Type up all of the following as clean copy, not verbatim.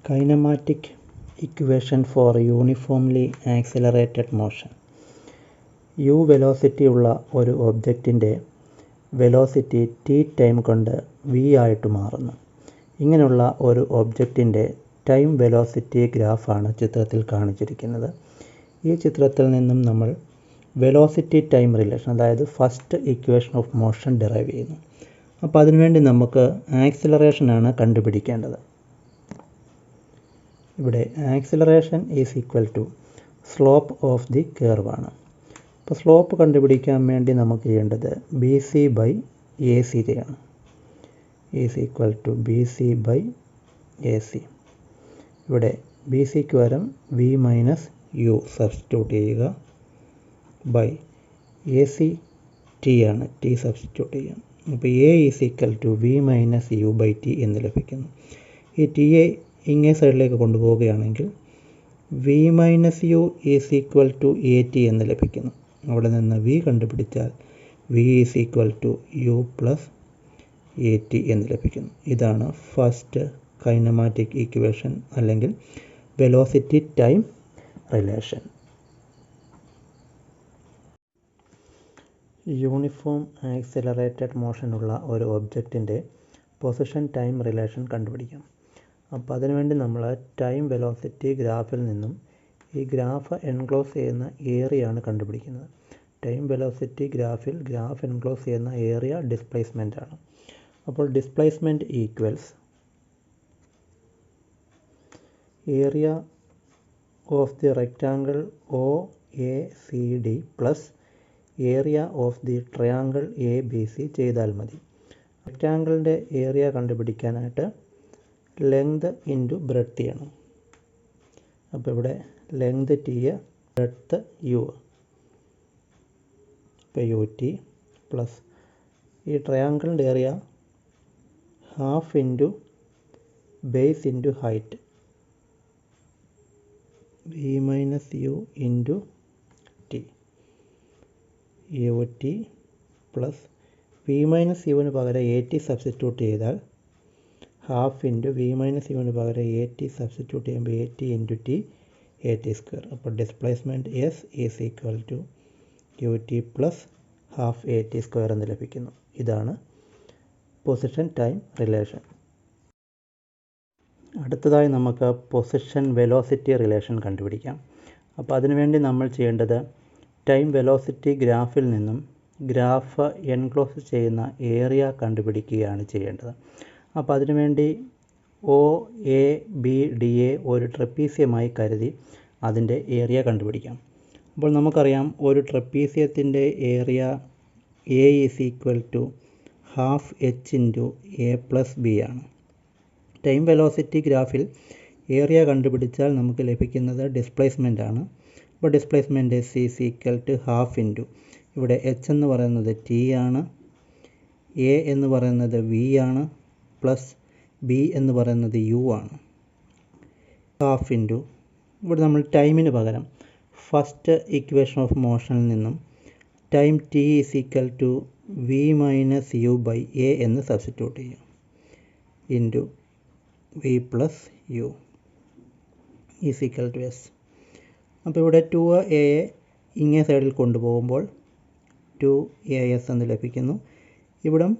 Kinematic equation for uniformly accelerated motion. u velocity ഉള്ള ഒരു ഒബ്ജക്റ്റിൻ്റെ velocity t time കൊണ്ട് v ആയിട്ട് മാറുന്നു. ഇങ്ങനെയുള്ള ഒരു ഒബ്ജക്റ്റിൻ്റെ ടൈം വെലോസിറ്റി ഗ്രാഫാണ് ചിത്രത്തിൽ കാണിച്ചിരിക്കുന്നത്. ഈ ചിത്രത്തിൽ നിന്നും നമ്മൾ വെലോസിറ്റി ടൈം റിലേഷൻ, അതായത് first equation of motion derive ചെയ്യുന്നു. അപ്പോൾ അതിനുവേണ്ടി നമുക്ക് ആക്സിലറേഷനാണ് കണ്ടുപിടിക്കേണ്ടത്. ഇവിടെ acceleration is equal to slope of the കർവാണ്. അപ്പോൾ സ്ലോപ്പ് കണ്ടുപിടിക്കാൻ വേണ്ടി നമുക്ക് ചെയ്യേണ്ടത് B C by A C ചെയ്യണം. Is equal to B C by A C. ഇവിടെ ബി സിക്ക് പകരം വി മൈനസ് യു സബ്സ്റ്റിറ്റ്യൂട്ട് ചെയ്യുക, ബൈ എ സി ടി ആണ്, ടി സബ്സ്റ്റിറ്റ്യൂട്ട് ചെയ്യാം. അപ്പോൾ a is equal to v minus u by t എന്ന് ലഭിക്കുന്നു. ഈ ടി എ ഇങ്ങേ സൈഡിലേക്ക് കൊണ്ടുപോവുകയാണെങ്കിൽ v minus u is equal to a t എന്ന് ലഭിക്കുന്നു. അവിടെ നിന്ന് വി കണ്ടുപിടിച്ചാൽ v is equal to u plus a t എന്ന് ലഭിക്കുന്നു. ഇതാണ് ഫസ്റ്റ് കൈനമാറ്റിക് ഇക്വേഷൻ അല്ലെങ്കിൽ velocity time relation. Uniform accelerated മോഷനുള്ള ഒരു ഒബ്ജക്റ്റിൻ്റെ പൊസിഷൻ ടൈം റിലേഷൻ കണ്ടുപിടിക്കാം. അപ്പോൾ അതിനുവേണ്ടി നമ്മൾ ടൈം വെലോസിറ്റി ഗ്രാഫിൽ നിന്നും ഈ ഗ്രാഫ് എൻക്ലോസ് ചെയ്യുന്ന ഏരിയയാണ് കണ്ടുപിടിക്കുന്നത്. ടൈം വെലോസിറ്റി ഗ്രാഫിൽ ഗ്രാഫ് എൻക്ലോസ് ചെയ്യുന്ന ഏരിയ ഡിസ്പ്ലേസ്മെൻ്റ് ആണ്. അപ്പോൾ displacement equals area of the rectangle O A C D plus area of the triangle A B C ചെയ്താൽ മതി. റെക്റ്റാങ്കിളിൻ്റെ ഏരിയ കണ്ടുപിടിക്കാനായിട്ട് ലെങ്ത് ഇൻറ്റു ബ്രെഡ്ത്ത് ചെയ്യണം. അപ്പോൾ ഇവിടെ ലെങ്ത് ടി, ബ്രെഡ്ത്ത് യു. ഇപ്പോൾ യു ടി പ്ലസ് ഈ ട്രയാങ്കിളിൻ്റെ area half into base into height, v minus u into t. U t plus v minus യുവിന് പകരം എ ടി സബ്സ്റ്റിറ്റ്യൂട്ട് ചെയ്താൽ ഹാഫ് ഇൻറ്റു വി മൈനസ് യുവിന് പകരം എ ടി സബ്സ്റ്റിറ്റ്യൂട്ട് ചെയ്യുമ്പോൾ a t into t, a t square. അപ്പോൾ displacement s is equal to u t plus half a t square എന്ന് ലഭിക്കുന്നു. ഇതാണ് പൊസിഷൻ ടൈം റിലേഷൻ. അടുത്തതായി നമുക്ക് പൊസിഷൻ വെലോസിറ്റി റിലേഷൻ കണ്ടുപിടിക്കാം. അപ്പോൾ അതിനുവേണ്ടി നമ്മൾ ചെയ്യേണ്ടത് ടൈം വെലോസിറ്റി ഗ്രാഫിൽ നിന്നും ഗ്രാഫ് എൻക്ലോസ് ചെയ്യുന്ന ഏരിയ കണ്ടുപിടിക്കുകയാണ് ചെയ്യേണ്ടത്. അപ്പോൾ അതിനുവേണ്ടി O A B D A ഒരു ട്രപ്പീസിയമായി കരുതി അതിൻ്റെ ഏരിയ കണ്ടുപിടിക്കാം. അപ്പോൾ നമുക്കറിയാം ഒരു ട്രപ്പീസിയത്തിൻ്റെ area A is equal to half h into a plus b ആണ്. ടൈം വെലോസിറ്റി ഗ്രാഫിൽ ഏരിയ കണ്ടുപിടിച്ചാൽ നമുക്ക് ലഭിക്കുന്നത് ഡിസ്പ്ലേസ്മെൻ്റ് ആണ്. അപ്പോൾ displacement s is equal to half into ഇവിടെ എച്ച് എന്ന് പറയുന്നത് ടി ആണ്, എ എന്ന് പറയുന്നത് വി ആണ്, പ്ലസ് ബി എന്ന് പറയുന്നത് യു ആണ്. ഹാഫ് ഇൻറ്റു ഇവിടെ നമ്മൾ ടൈമിന് പകരം ഫസ്റ്റ് ഇക്വേഷൻ ഓഫ് മോഷനിൽ നിന്നും time t is equal to v minus u by a എന്ന് സബ്സ്റ്റിറ്റ്യൂട്ട് ചെയ്യും, into v plus u is equal to s. അപ്പോൾ ഇവിടെ 2a ഇങ്ങേ സൈഡിൽ കൊണ്ടുപോകുമ്പോൾ 2as എന്ന് ലഭിക്കുന്നു. ഇവിടം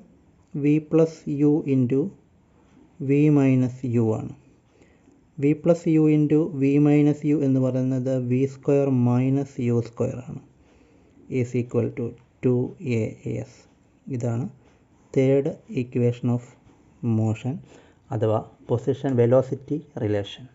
v plus u into v minus u ആണ്. V plus u into v minus u എന്ന് പറയുന്നത് v square minus u square ആണ്, ഈസ് ഈക്വൽ ടു 2as. ഇതാണ് തേർഡ് ഇക്വേഷൻ ഓഫ് മോഷൻ അഥവാ പൊസിഷൻ വെലോസിറ്റി റിലേഷൻ.